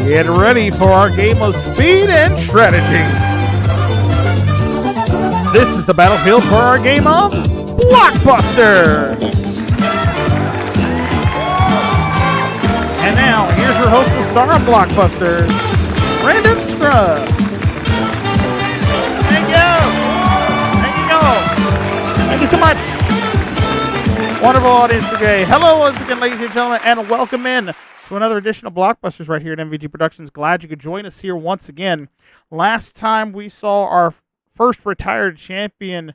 Get ready for our game of speed and strategy. This is the battlefield for our game of Blockbusters. And now, here's your host and star of Blockbusters, Brandon Scruggs. Thank you so much. Wonderful audience today. Hello once again, ladies and gentlemen, and welcome in to another edition of Blockbusters right here at MVG Productions. Glad you could join us here once again. Last time we saw our first retired champion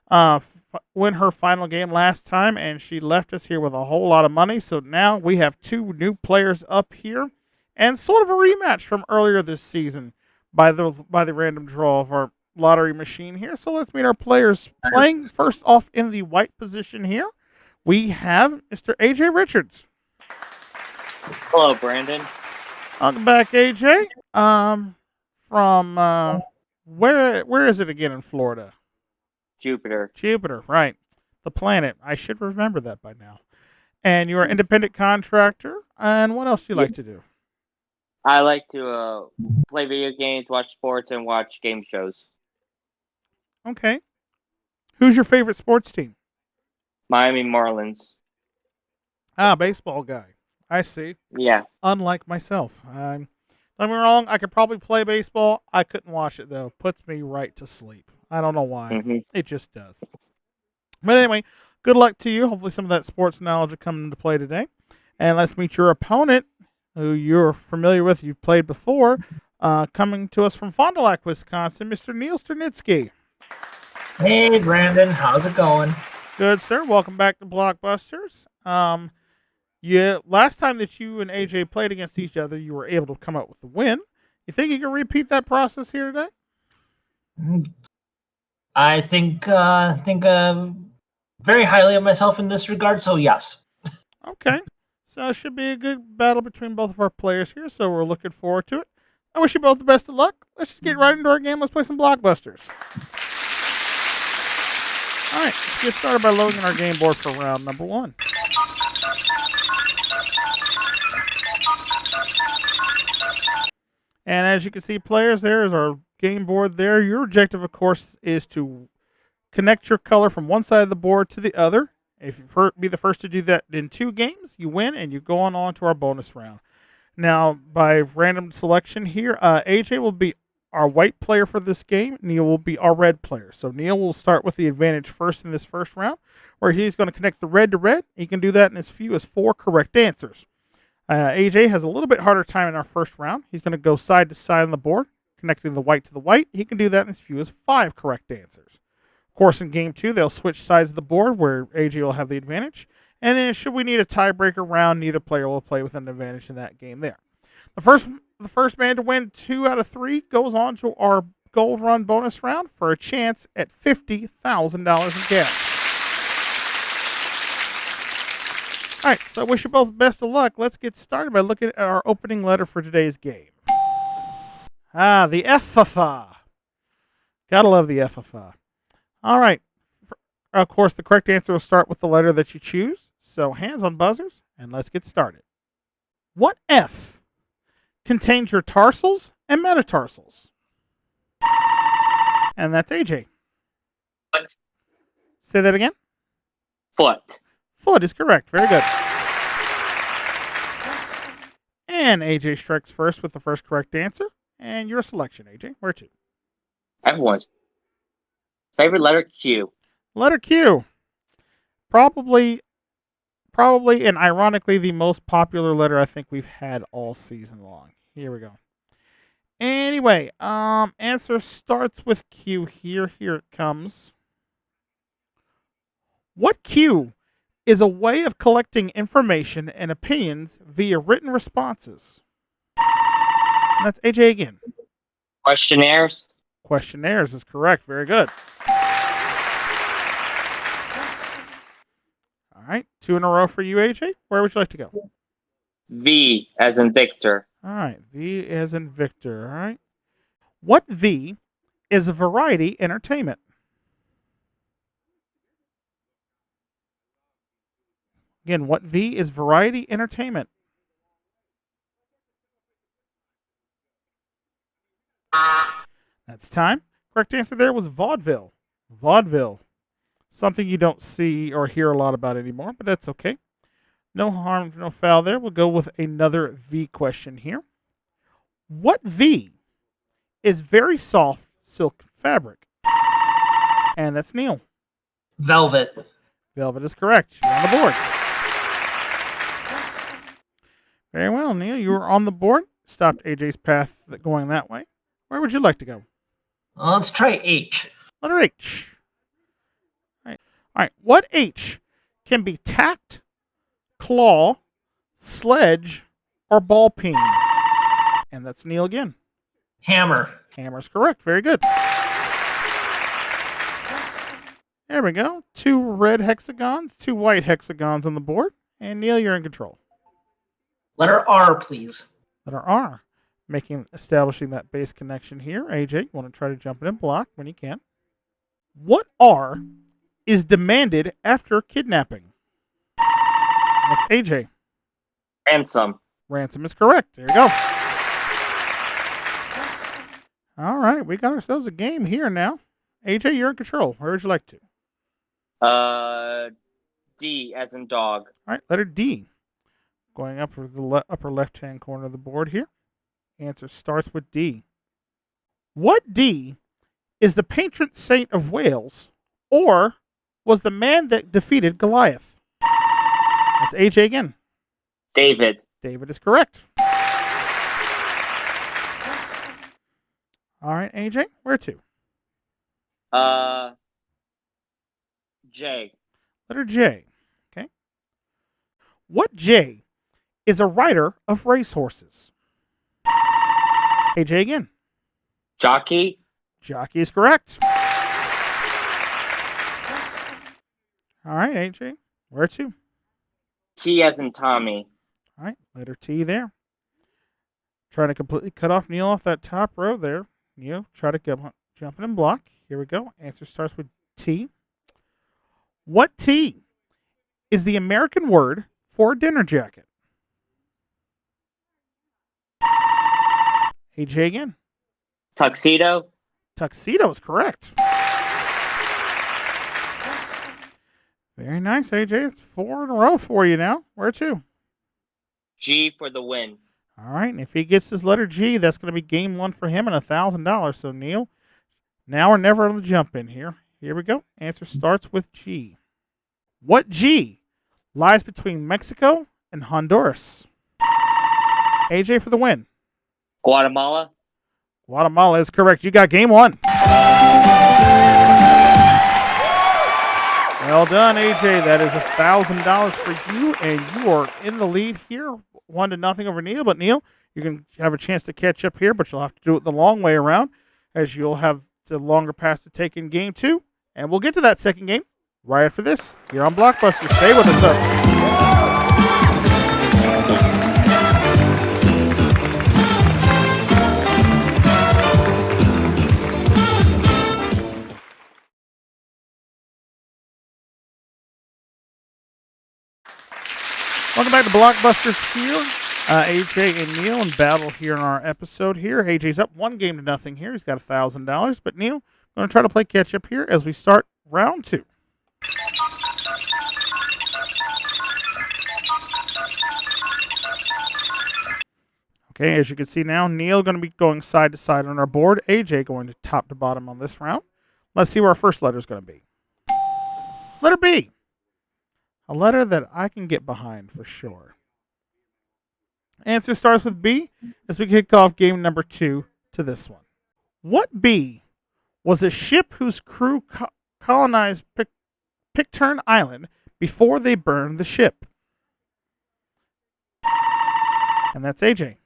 win her final game last time, and she left us here with a whole lot of money. So now we have two new players up here, and sort of a rematch from earlier this season by the random draw of our lottery machine here. So let's meet our players. Playing first off in the white position here, we have Mr. AJ Richards. Hello, Brandon. Welcome back, AJ. From where is it again in Florida? Jupiter. Jupiter, right. The planet. I should remember that by now. And you're an independent contractor. And what else do you like to do? I like to play video games, watch sports, and watch game shows. Okay. Who's your favorite sports team? Miami Marlins. Ah, baseball guy. I see. Yeah. Unlike myself. Don't get me wrong, I could probably play baseball. I couldn't watch it, though. Puts me right to sleep. I don't know why. Mm-hmm. It just does. But anyway, good luck to you. Hopefully some of that sports knowledge will come into play today. And let's meet your opponent, who you're familiar with. You've played before. Coming to us from Fond du Lac, Wisconsin, Mr. Neil Sternitzky. Hey, Brandon. How's it going? Good, sir. Welcome back to Blockbusters. Last time that you and AJ played against each other, you were able to come up with the win. You think you can repeat that process here today? I think very highly of myself in this regard, so yes. Okay. So it should be a good battle between both of our players here, so we're looking forward to it. I wish you both the best of luck. Let's just get right into our game. Let's play some Blockbusters. All right, let's get started by loading our game board for round number one. And as you can see, players, there is our game board there. Your objective, of course, is to connect your color from one side of the board to the other. If you be the first to do that in 2 games, you win, and you go on to our bonus round. Now, by random selection here, AJ will be our white player for this game. Neil will be our red player. So Neil will start with the advantage first in this first round, where he's going to connect the red to red. He can do that in as few as 4 correct answers. AJ has a little bit harder time in our first round. He's going to go side to side on the board, connecting the white to the white. He can do that in as few as 5 correct answers. Of course, in game 2, they'll switch sides of the board where AJ will have the advantage. And then should we need a tiebreaker round, neither player will play with an advantage in that game there. The first man to win 2 out of 3 goes on to our gold run bonus round for a chance at $50,000 in cash. All right, so I wish you both best of luck. Let's get started by looking at our opening letter for today's game. The FFA. Gotta love the FFA. All right. Of course, the correct answer will start with the letter that you choose. So hands on buzzers, and let's get started. What F contains your tarsals and metatarsals? And that's AJ. Foot. Say that again. Foot. Foot is correct. Very good. And AJ strikes first with the first correct answer. And your selection, AJ. Where to? Everyone's favorite letter, Q. Letter Q. Probably and ironically the most popular letter I think we've had all season long. Here we go. Anyway, answer starts with Q here. Here it comes. What Q is a way of collecting information and opinions via written responses? And that's AJ again. Questionnaires. Questionnaires is correct. Very good. All right. 2 in a row for you, AJ. Where would you like to go? V as in Victor. All right. V as in Victor. All right. What V is a variety entertainment? Again, what V is variety entertainment? That's time. Correct answer there was vaudeville. Vaudeville. Something you don't see or hear a lot about anymore, but that's okay. No harm, no foul there. We'll go with another V question here. What V is very soft silk fabric? And that's Neil. Velvet. Velvet is correct. You're on the board. Very well, Neil. You were on the board. Stopped AJ's path going that way. Where would you like to go? Let's try H. Letter H. All right. What H can be tacked, claw, sledge, or ball peen? And that's Neil again. Hammer. Hammer's correct. Very good. There we go. 2 red hexagons, 2 white hexagons on the board. And Neil, you're in control. Letter R, please. Letter R. Establishing that base connection here. AJ, you want to try to jump in and block when you can. What R is demanded after kidnapping? That's AJ. Ransom. Ransom is correct. There you go. All right, we got ourselves a game here now. AJ, you're in control. Where would you like to? D as in dog. All right, letter D. Going up for the upper left-hand corner of the board here. Answer starts with D. What D is the patron saint of Wales, or was the man that defeated Goliath? That's AJ again. David. David is correct. All right, AJ, where to? J. Letter J. Okay. What J is a rider of racehorses? AJ again. Jockey. Jockey is correct. All right, AJ, where to? T as in Tommy. All right, letter T there. Trying to completely cut off Neil off that top row there. Neil, try to jump in and block. Here we go. Answer starts with T. What T is the American word for a dinner jacket? AJ again. Tuxedo. Tuxedo is correct. Very nice, AJ. It's 4 in a row for you now. Where to? G for the win. All right, and if he gets this letter G, that's going to be game 1 for him and $1,000. So, Neil, now or never on the jump in here. Here we go. Answer starts with G. What G lies between Mexico and Honduras? AJ for the win. Guatemala. Guatemala is correct. You got game 1. Well done, AJ. That is $1,000 for you, and you are in the lead here, 1-0 over Neil. But Neil, you can have a chance to catch up here, but you'll have to do it the long way around, as you'll have the longer path to take in game 2. And we'll get to that second game right after this. Here on Blockbusters. Stay with us, folks. Welcome back to Blockbusters here. AJ and Neil in battle here in our episode here. AJ's up 1-0 here. He's got $1,000. But Neil, I'm going to try to play catch up here as we start round 2. Okay, as you can see now, Neil going to be going side to side on our board. AJ going to top to bottom on this round. Let's see where our first letter is going to be. Letter B. A letter that I can get behind for sure. Answer starts with B as we kick off game number 2 to this one. What B was a ship whose crew colonized Pitcairn Island before they burned the ship? And that's AJ.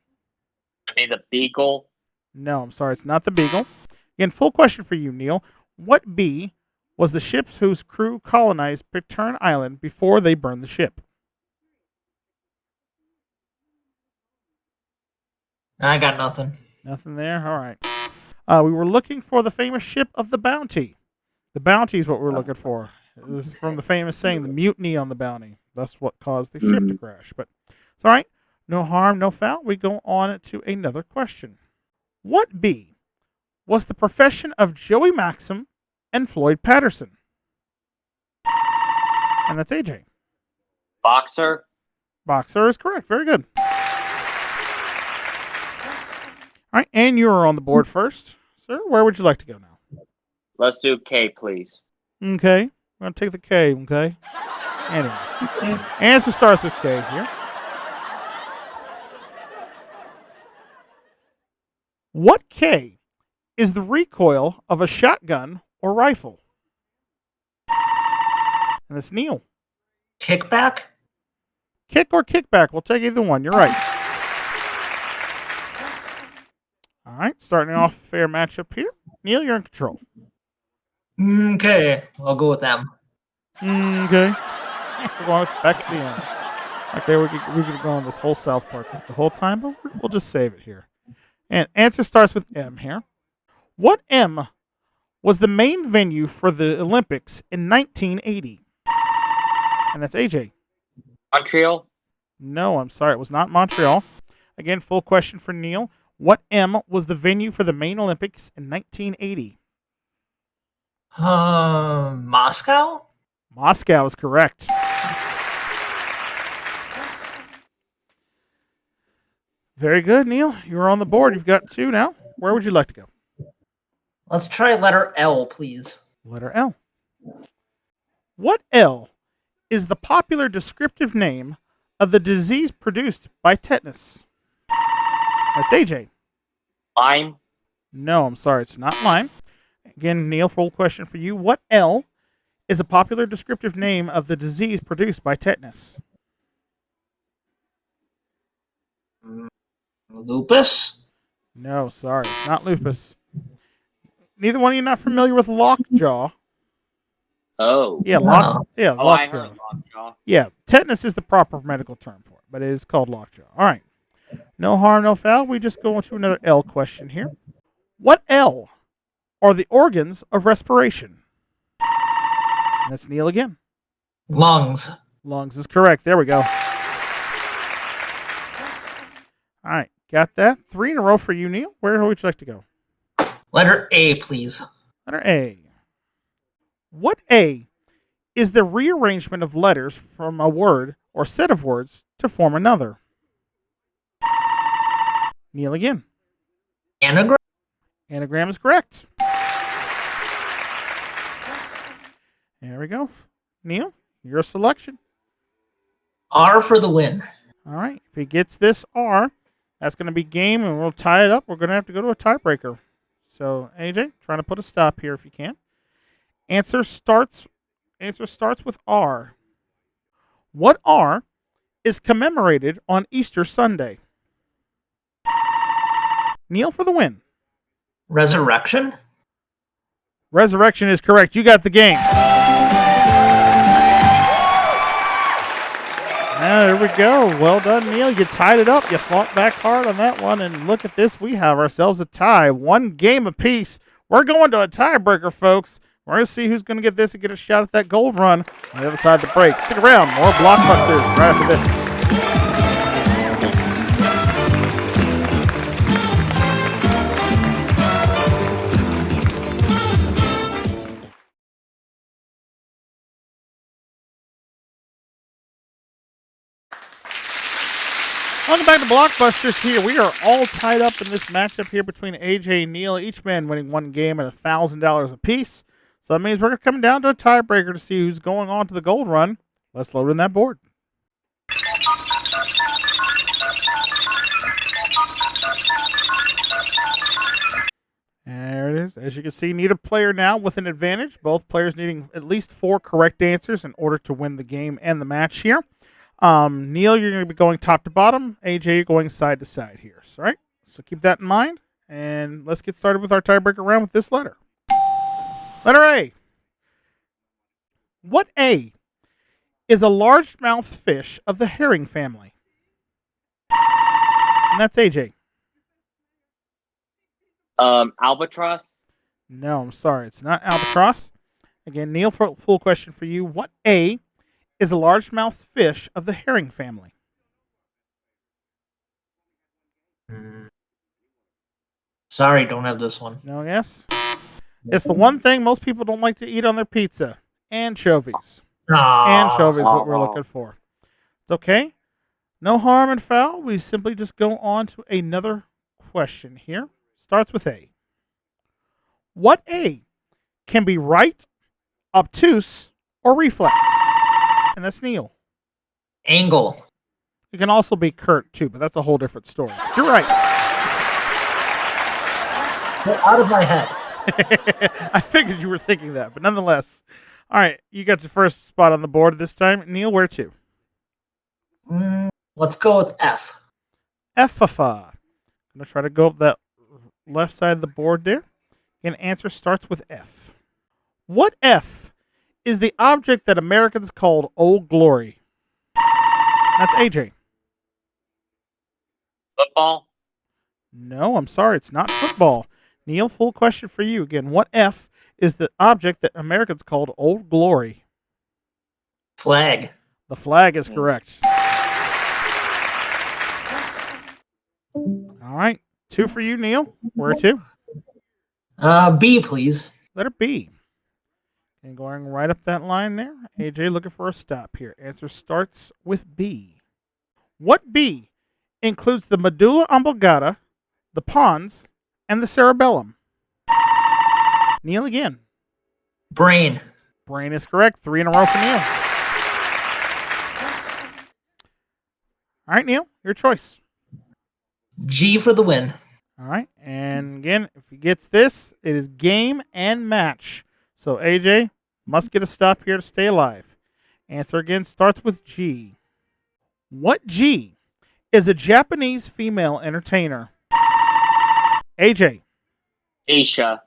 Be the Beagle. No, I'm sorry, it's not the Beagle. Again, full question for you, Neil. What B was the ship whose crew colonized Pitcairn Island before they burned the ship? I got nothing. Nothing there? All right. We were looking for the famous ship of the Bounty. The Bounty is what we're looking for. This is from the famous saying, the mutiny on the Bounty. That's what caused the ship to crash. But it's all right. No harm, no foul. We go on to another question. What B was the profession of Joey Maxim and Floyd Patterson? And that's AJ. Boxer. Boxer is correct. Very good. All right, and you are on the board first. Sir, where would you like to go now? Let's do K, please. Okay. I'm going to take the K, okay? Anyway. Answer starts with K here. What K is the recoil of a shotgun or rifle? And it's Neil. Kickback? Kick or kickback? We'll take either one. You're right. All right, starting off a fair matchup here. Neil, you're in control. Okay, I'll go with them. Okay. We're going back to the end. Okay, we could go on this whole South Park the whole time, but we'll just save it here. And answer starts with M here. What M was the main venue for the Olympics in 1980? And that's AJ. Montreal. No, I'm sorry. It was not Montreal. Again, full question for Neil. What M was the venue for the main Olympics in 1980? Moscow? Moscow is correct. Very good, Neil. You're on the board. You've got 2 now. Where would you like to go? Let's try letter L, please. Letter L. What L is the popular descriptive name of the disease produced by tetanus? That's AJ. Lime. No, I'm sorry. It's not Lyme. Again, Neil, full question for you. What L is a popular descriptive name of the disease produced by tetanus? Lupus? No, sorry. It's not lupus. Neither one of you not familiar with lockjaw. Oh. Yeah, No. yeah, Oh, I lockjaw. heard lockjaw. Yeah, tetanus is the proper medical term for it, but it is called lockjaw. All right. No harm, no foul. We just go into another L question here. What L are the organs of respiration? And that's Neil again. Lungs. Lungs is correct. There we go. All right. Got that. 3 in a row for you, Neil. Where would you like to go? Letter A, please. Letter A. What A is the rearrangement of letters from a word or set of words to form another? Neil again. Anagram? Anagram is correct. There we go. Neil, your selection. R for the win. All right. If he gets this R, that's going to be game, and we'll tie it up. We're going to have to go to a tiebreaker. So, AJ, trying to put a stop here if you can. Answer starts with R. What R is commemorated on Easter Sunday? Neil for the win. Resurrection? Resurrection is correct. You got the game. There we go. Well done, Neil. You tied it up. You fought back hard on that one. And look at this. We have ourselves a tie. 1 game apiece. We're going to a tiebreaker, folks. We're going to see who's going to get this and get a shot at that gold run on the other side of the break. Stick around. More Blockbusters right after this. Welcome back to Blockbusters here. We are all tied up in this matchup here between AJ and Neil, each man winning 1 game at $1,000 apiece. So that means we're coming down to a tiebreaker to see who's going on to the gold run. Let's load in that board. There it is. As you can see, neither player now with an advantage. Both players needing at least 4 correct answers in order to win the game and the match here. Neil, you're going to be going top to bottom. AJ, you're going side to side here. So, all right. So keep that in mind. And let's get started with our tiebreaker round with this letter. Letter A. What A is a largemouth fish of the herring family? And that's AJ. Albatross. No, I'm sorry. It's not albatross. Again, Neil, full question for you. What A is a largemouth fish of the herring family? Sorry, don't have this one. No guess? It's the one thing most people don't like to eat on their pizza. Anchovies. Anchovies, what we're looking for. It's okay. No harm and foul. We simply just go on to another question here. Starts with A. What A can be right, obtuse, or reflex? And that's Neil. Angle. It can also be Kurt, too, but that's a whole different story. But you're right. Get out of my head. I figured you were thinking that, but nonetheless. All right, you got your first spot on the board this time. Neil, where to? Let's go with F. Effafa. I'm going to try to go up that left side of the board there. And answer starts with F. What F is the object that Americans called Old Glory? That's AJ. Football. No, I'm sorry, it's not football. Neil, full question for you again. What F is the object that Americans called Old Glory? Flag. The flag is correct. All right. 2 for you, Neil. Where to? B, please. Letter B. And going right up that line there. AJ looking for a stop here. Answer starts with B. What B includes the medulla oblongata, the pons, and the cerebellum? Neil again. Brain. Brain is correct. 3 in a row for Neil. All right, Neil, your choice. G for the win. All right. And again, if he gets this, it is game and match. So AJ must get a stop here to stay alive. Answer again starts with G. What G is a Japanese female entertainer? AJ. Geisha.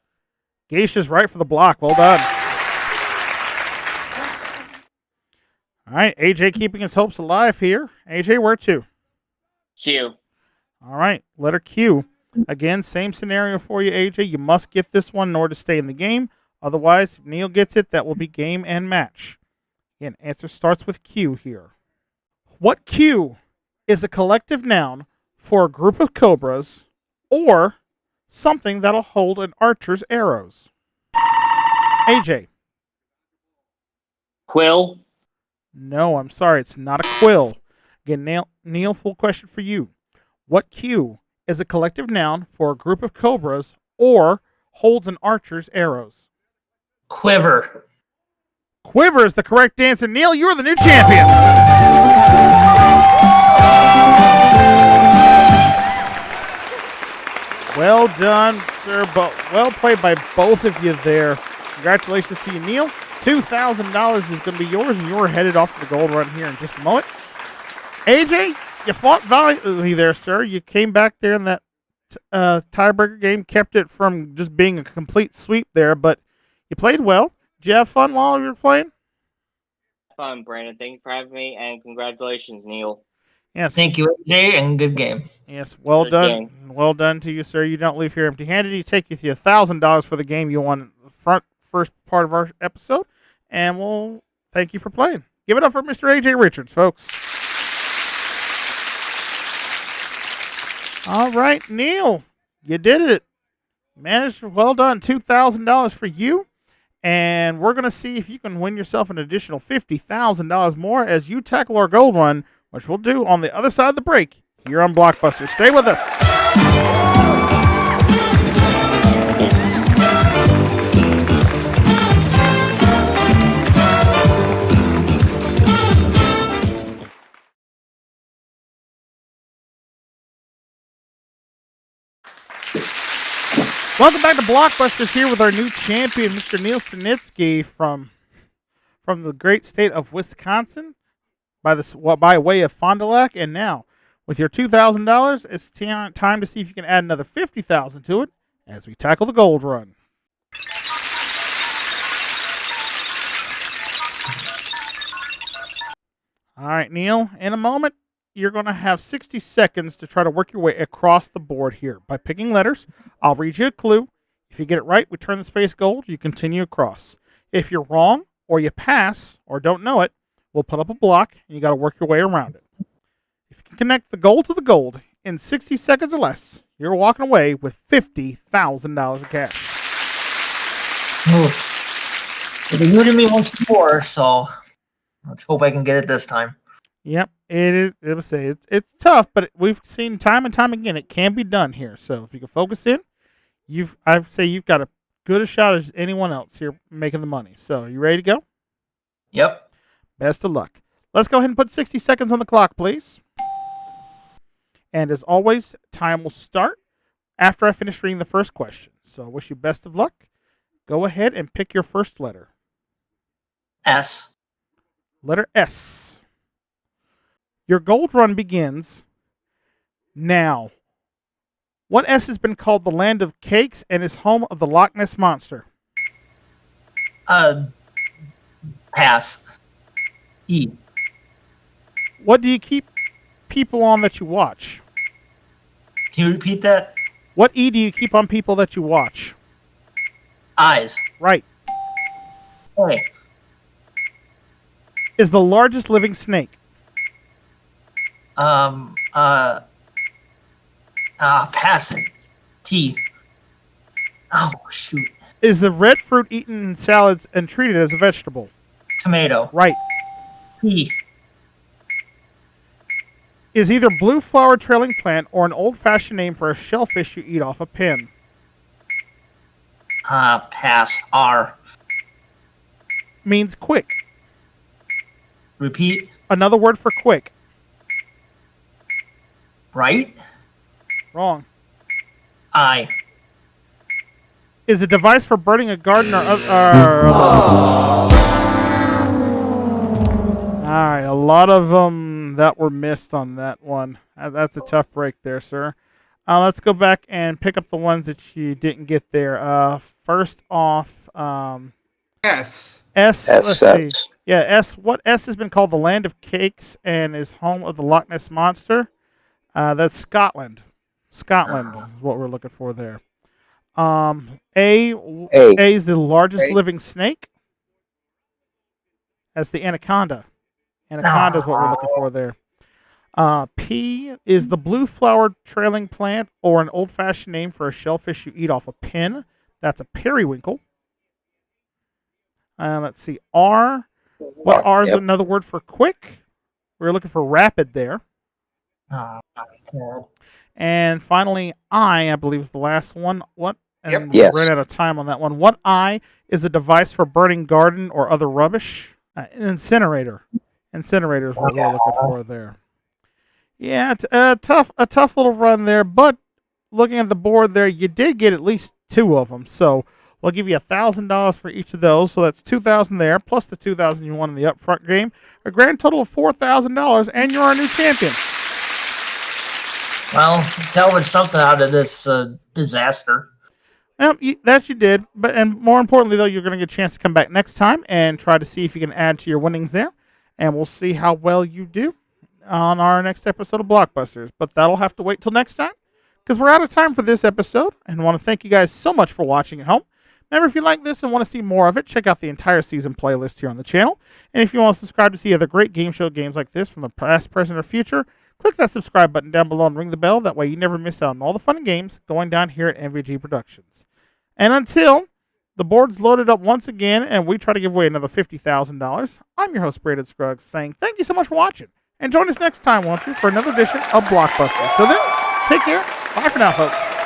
Geisha's right for the block. Well done. All right. AJ keeping his hopes alive here. AJ, where to? Q. All right. Letter Q. Again, same scenario for you, AJ. You must get this one in order to stay in the game. Otherwise, if Neil gets it, that will be game and match. Again, answer starts with Q here. What Q is a collective noun for a group of cobras or something that'll hold an archer's arrows? AJ. Quill. No, I'm sorry. It's not a quill. Again, Neil, full question for you. What Q is a collective noun for a group of cobras or holds an archer's arrows? Quiver. Quiver is the correct answer. Neil, you are the new champion. Well done, sir. Well played by both of you there. Congratulations to you, Neil. $2,000 is going to be yours, and you're headed off to the gold run here in just a moment. AJ, you fought valiantly there, sir. You came back there in that tiebreaker game, kept it from just being a complete sweep there, but you played well. Did you have fun while you were playing? Fun, Brandon. Thank you for having me, and congratulations, Neil. Yes. Thank you, AJ, and good game. Yes, well Good done. game. Well done to you, sir. You don't leave here empty-handed. You take with you $1,000 for the game you won in the first part of our episode, and we'll thank you for playing. Give it up for Mr. AJ Richards, folks. All right, Neil, you did it. Managed. Well done. $2,000 for you. And we're going to see if you can win yourself an additional $50,000 more as you tackle our gold run, which we'll do on the other side of the break here on Blockbuster. Stay with us. Welcome back to Blockbusters here with our new champion, Mr. Neil Stanitsky from the great state of Wisconsin by way of Fond du Lac. And now, with your $2,000, it's time to see if you can add another $50,000 to it as we tackle the gold run. All right, Neil, in a moment, you're going to have 60 seconds to try to work your way across the board here. By picking letters, I'll read you a clue. If you get it right, we turn the space gold. You continue across. If you're wrong, or you pass, or don't know it, we'll put up a block, and you got to work your way around it. If you can connect the gold to the gold in 60 seconds or less, You're walking away with $50,000 of cash. It eluded me once before, so let's hope I can get it this time. Yep, it is. I would say it's tough, but we've seen time and time again it can be done here. So if you can focus in, I'd say you've got a good a shot as anyone else here making the money. So you ready to go? Yep. Best of luck. Let's go ahead and put 60 seconds on the clock, please. And as always, time will start after I finish reading the first question. So I wish you best of luck. Go ahead and pick your first letter. S. Letter S. Your gold run begins now. What S has been called the land of cakes and is home of the Loch Ness Monster? Pass. E. What do you keep people on that you watch? Can you repeat that? What E do you keep on people that you watch? Eyes. Right. A. Is the largest living snake? Pass it. T. Oh, shoot. Is the red fruit eaten in salads and treated as a vegetable? Tomato. Right. P. Is either blue flower trailing plant or an old-fashioned name for a shellfish you eat off a pin? Pass. R. Means quick. Repeat. Another word for quick. Right. Wrong. I. Is a device for burning a garden or other. Alright, a lot of them that were missed on that one. That's a tough break there, sir. Let's go back and pick up the ones that you didn't get there. First off, S. S. Let's see. Yeah, S. What S has been called the land of cakes and is home of the Loch Ness Monster? That's Scotland. Scotland is what we're looking for there. A is the largest living snake. That's the anaconda. Anaconda is what we're looking for there. P is the blue flowered trailing plant or an old-fashioned name for a shellfish you eat off a pin. That's a periwinkle. Let's see. R. What R is another word for quick? We're looking for rapid there. And finally, I believe is the last one. What? And we ran out of time on that one. What I is a device for burning garden or other rubbish? An incinerator. Incinerator is what we're looking for there. Yeah, it's a tough little run there, but looking at the board there, you did get at least two of them. So we'll give you $1,000 for each of those. So that's $2,000 there, plus the $2,000 you won in the upfront game. A grand total of $4,000, and you're our new champion. Well, salvage something out of this disaster. Well, that you did, and more importantly, though, you're going to get a chance to come back next time and try to see if you can add to your winnings there, and we'll see how well you do on our next episode of Blockbusters. But that'll have to wait till next time, because we're out of time for this episode, and I want to thank you guys so much for watching at home. Remember, if you like this and want to see more of it, check out the entire season playlist here on the channel, and if you want to subscribe to see other great game show games like this from the past, present, or future, click that subscribe button down below and ring the bell. That way you never miss out on all the fun and games going down here at MVG Productions. And until the board's loaded up once again and we try to give away another $50,000, I'm your host, Braden Scruggs, saying thank you so much for watching. And join us next time, won't you, for another edition of Blockbusters. Till then, take care. Bye for now, folks.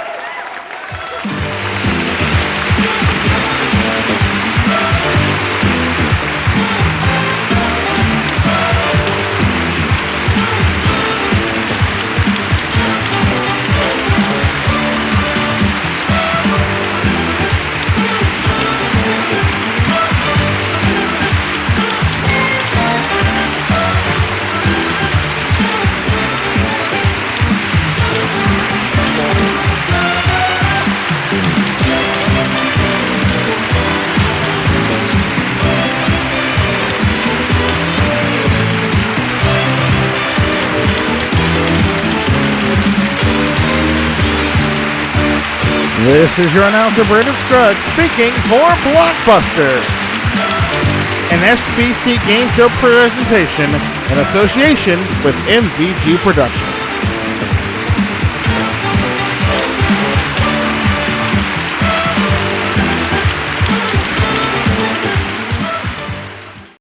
This is your announcer, Brandon Scruggs, speaking for Blockbusters, an SBC game show presentation in association with MVG Productions.